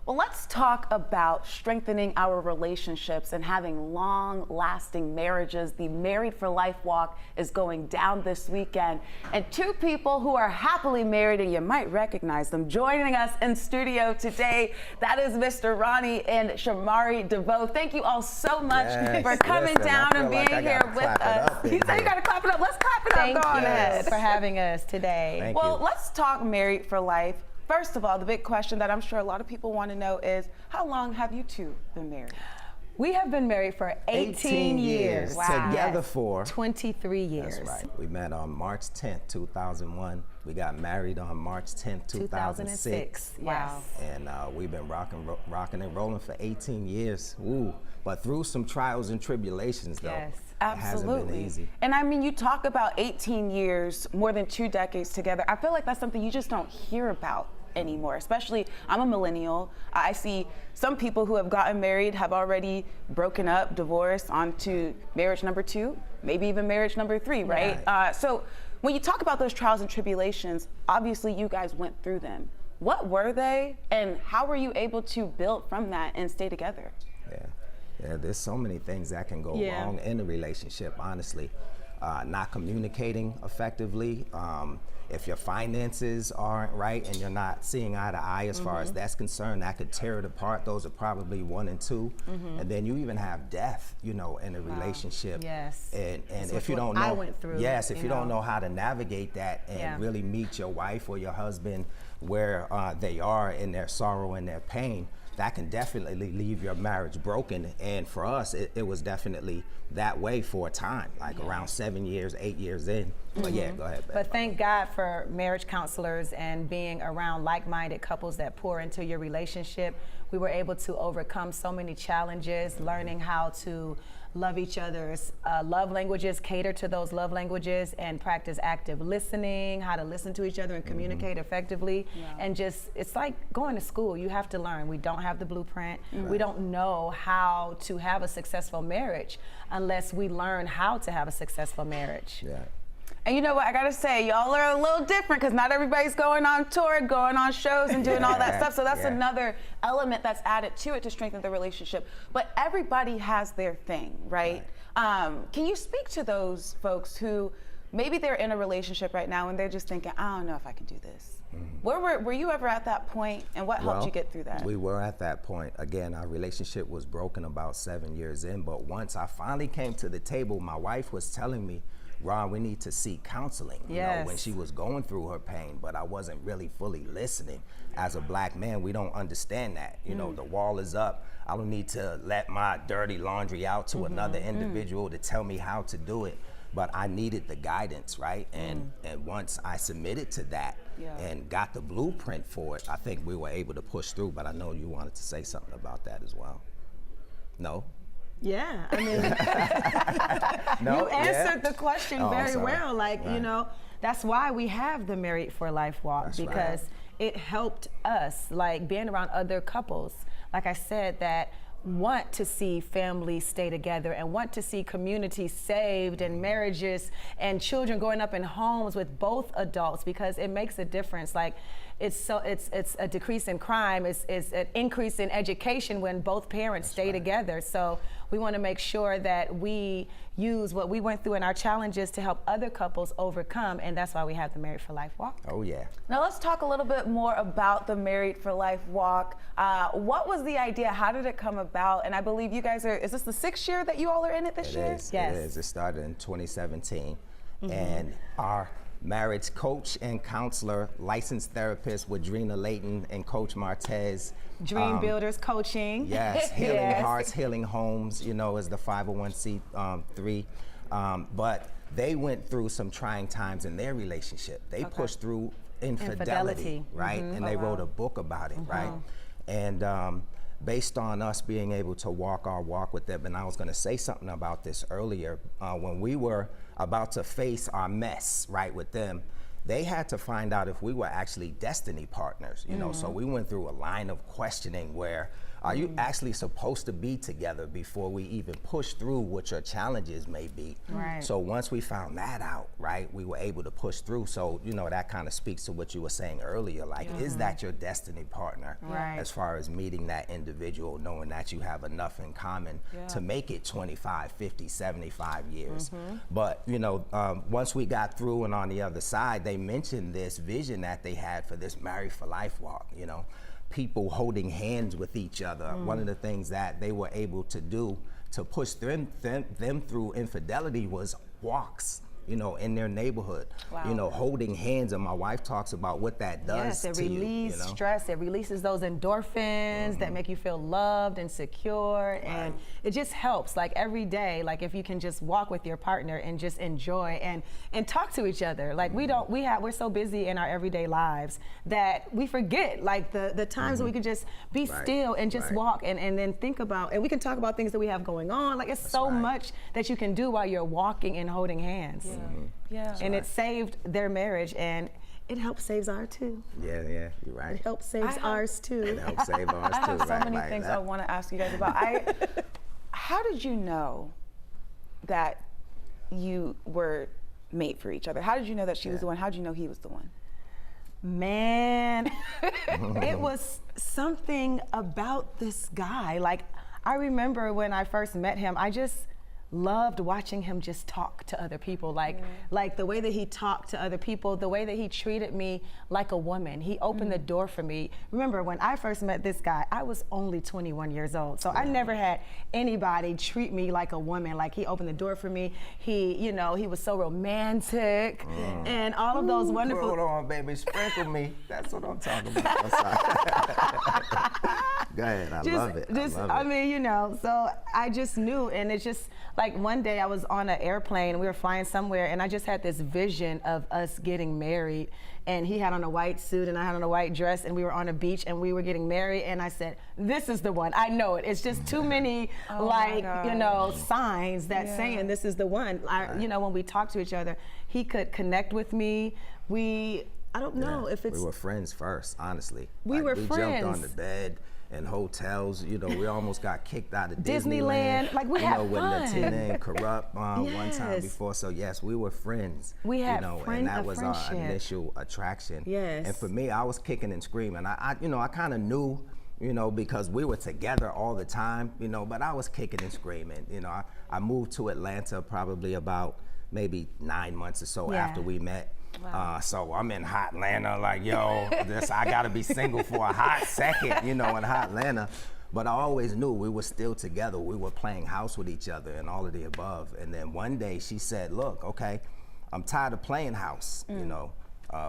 Well, let's talk about strengthening our relationships and having long-lasting marriages. The Married for Life Walk is going down this weekend. And two people who are happily married, and you might recognize them, joining us in studio today. That is Mr. Ronnie and Shamari DeVoe. Thank you all so much for coming down and being here with us. You said you got to clap it up. Let's clap it up. Go on ahead. For having us today. Well, let's talk Married for Life. First of all, the big question that I'm sure a lot of people want to know is, how long have you two been married? We have been married for 18 years. Wow. Together for 23 years. That's right. We met on March 10th, 2001. We got married on March 10th, 2006. Wow. And we've been rocking and rolling for 18 years. Ooh. But through some trials and tribulations, though. Yes. Absolutely. It hasn't been easy. And I mean, you talk about 18 years, more than 2 decades together. I feel like that's something you just don't hear about anymore, especially I'm a millennial. I see some people who have gotten married have already broken up, divorced, on to marriage number 2, maybe even marriage number 3, right? So when you talk about those trials and tribulations, obviously you guys went through them. What were they, and how were you able to build from that and stay together? Yeah, there's so many things that can go wrong in a relationship, honestly. Not communicating effectively. If your finances aren't right and you're not seeing eye to eye as far as that's concerned, that could tear it apart. Those are probably 1 and 2. And then you even have death, you know, in a relationship. Yes. And if you don't know, I went through, if you don't know how to navigate that and really meet your wife or your husband where they are in their sorrow and their pain, that can definitely leave your marriage broken. And for us, it was definitely that way for a time, like around 7 years, 8 years in. But yeah, go ahead. But thank God for marriage counselors and being around like-minded couples that pour into your relationship. We were able to overcome so many challenges, learning how to love each other's love languages, cater to those love languages, and practice active listening, how to listen to each other and communicate effectively. And just, it's like going to school. You have to learn. We don't have the blueprint. We don't know how to have a successful marriage unless we learn how to have a successful marriage. And you know what, I gotta say, y'all are a little different because not everybody's going on tour, going on shows and doing all that stuff. So that's another element that's added to it to strengthen the relationship. But everybody has their thing, right? Can you speak to those folks who maybe they're in a relationship right now and they're just thinking, I don't know if I can do this. Were you ever at that point, and what helped you get through that? We were at that point. Again, our relationship was broken about 7 years in, but once I finally came to the table, my wife was telling me, Ron, we need to seek counseling, you know, when she was going through her pain, but I wasn't really fully listening. As a black man, we don't understand that. You know, the wall is up. I don't need to let my dirty laundry out to another individual to tell me how to do it. But I needed the guidance, right? And once I submitted to that and got the blueprint for it, I think we were able to push through. But I know you wanted to say something about that as well. No? Yeah, I mean, you answered the question very well. Like, you know, that's why we have the Married for Life Walk, because it helped us, like being around other couples, like I said, that want to see families stay together and want to see communities saved and marriages and children growing up in homes with both adults, because it makes a difference. Like, it's a decrease in crime, it's an increase in education when both parents stay together. So we want to make sure that we use what we went through in our challenges to help other couples overcome, and that's why we have the Married for Life Walk. Oh yeah. Now let's talk a little bit more about the Married for Life Walk. What was the idea? How did it come about? And I believe you guys are, is this the 6th year that you all are in it this year? Yes. It is. It started in 2017. And our marriage coach and counselor, licensed therapist Wadrina Layton and Coach Martez. Dream Builders Coaching. Yes, Healing Hearts, Healing Homes, you know, is the 501c3. But they went through some trying times in their relationship. They pushed through infidelity, right? And they wrote a book about it, right? And based on us being able to walk our walk with them, and I was gonna say something about this earlier, when we were about to face our mess, right, with them, they had to find out if we were actually destiny partners, you know, so we went through a line of questioning where Are you actually supposed to be together before we even push through what your challenges may be? Right. So once we found that out, right, we were able to push through. So, you know, that kind of speaks to what you were saying earlier. Like, is that your destiny partner? Right. As far as meeting that individual, knowing that you have enough in common to make it 25, 50, 75 years. But, you know, once we got through and on the other side, they mentioned this vision that they had for this Married for Life walk, you know, people holding hands with each other. One of the things that they were able to do to push them through infidelity was walks, you know, in their neighborhood, you know, holding hands. And my wife talks about what that does to to release you know? stress. It releases those endorphins that make you feel loved and secure. And it just helps, like every day, like if you can just walk with your partner and just enjoy and talk to each other. Like we're so busy in our everyday lives that we forget like the times when we could just be still and just walk and then think about, and we can talk about things that we have going on. Like it's so much that you can do while you're walking and holding hands. And it saved their marriage, and it helps saves ours too. Yeah, you're right. It helps saves ours too. It helps save ours too. I have so many things I want to ask you guys about. How did you know that you were made for each other? How did you know that she was the one? How did you know he was the one? Man, it was something about this guy. Like, I remember when I first met him, I just loved watching him just talk to other people, like the way that he talked to other people, the way that he treated me like a woman. He opened the door for me. Remember, when I first met this guy, I was only 21 years old, so I never had anybody treat me like a woman. Like, he opened the door for me. He, you know, he was so romantic, and all of those wonderful. Hold on, baby, sprinkle me. That's what I'm talking about. Go ahead, I love it. I mean, you know, so I just knew, and it's just like one day I was on an airplane, we were flying somewhere, and I just had this vision of us getting married, and he had on a white suit and I had on a white dress, and we were on a beach and we were getting married, and I said, this is the one. I know it. It's just too many you know, signs that saying this is the one. You know, when we talk to each other, he could connect with me. I don't know if it's. We were friends first, honestly. We were friends. We jumped on the bed in hotels, you know, we almost got kicked out of Disneyland. Like, we had fun. With Latina and Corrupt one time before. So yes, we were friends. We had and that was our initial attraction. Yes. And for me, I was kicking and screaming. I you know, I kind of knew, you know, because we were together all the time, you know, but I was kicking and screaming. You know, I moved to Atlanta probably about maybe 9 months or so after we met. Wow. So I'm in hot Atlanta, like, yo, I gotta be single for a hot second, you know, in hot Atlanta. But I always knew we were still together. We were playing house with each other and all of the above. And then one day she said, look, okay, I'm tired of playing house, you know.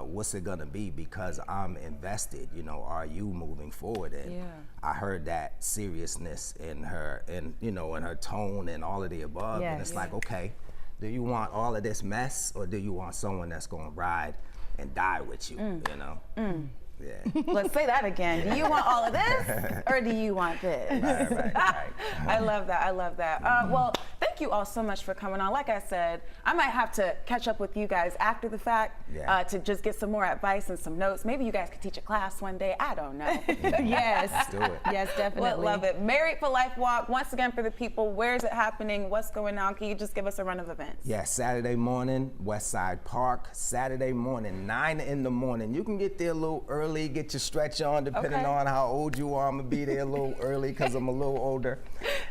What's it gonna be? Because I'm invested, you know, are you moving forward? And I heard that seriousness in her, and you know, in her tone and all of the above. And it's like, okay, do you want all of this mess, or do you want someone that's gonna ride and die with you, you know? Yeah. Let's say that again. Do you want all of this, or do you want this? Right. I love that. I love that. Well, thank you all so much for coming on. Like I said, I might have to catch up with you guys after the fact to just get some more advice and some notes. Maybe you guys could teach a class one day. I don't know. Yes. Let's do it. Yes, definitely. Well, love it. Married for Life Walk. Once again, for the people, where is it happening? What's going on? Can you just give us a run of events? Yeah, Saturday morning, Westside Park. Saturday morning, 9 in the morning. You can get there a little early, get your stretch on, depending on how old you are. I'm gonna be there a little early because I'm a little older.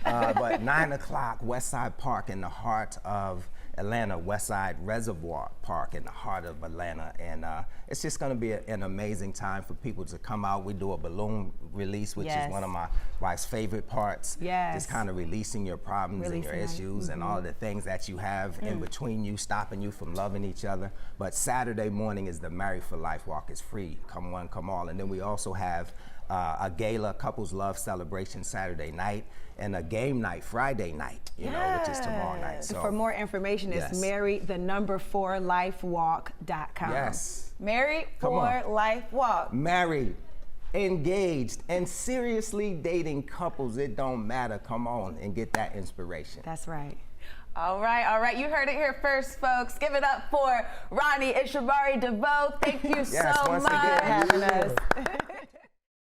But 9 o'clock, Westside Park, in the heart of Atlanta, Westside Reservoir Park in the heart of Atlanta. And it's just gonna be an amazing time for people to come out. We do a balloon release, which is one of my wife's favorite parts. Just kind of releasing your problems and your issues and all of the things that you have in between you, stopping you from loving each other. But Saturday morning is the Married for Life Walk. It's free, come one, come all. And then we also have a gala, couples love celebration Saturday night, and a game night Friday night, you know, which is tomorrow night. So for more information, it's married4lifewalk.com. Yes. Married for Life Walk. Married, engaged, and seriously dating couples. It don't matter. Come on and get that inspiration. That's right. All right. You heard it here first, folks. Give it up for Ronnie and Shamari DeVoe. Thank you so much once again, for having us.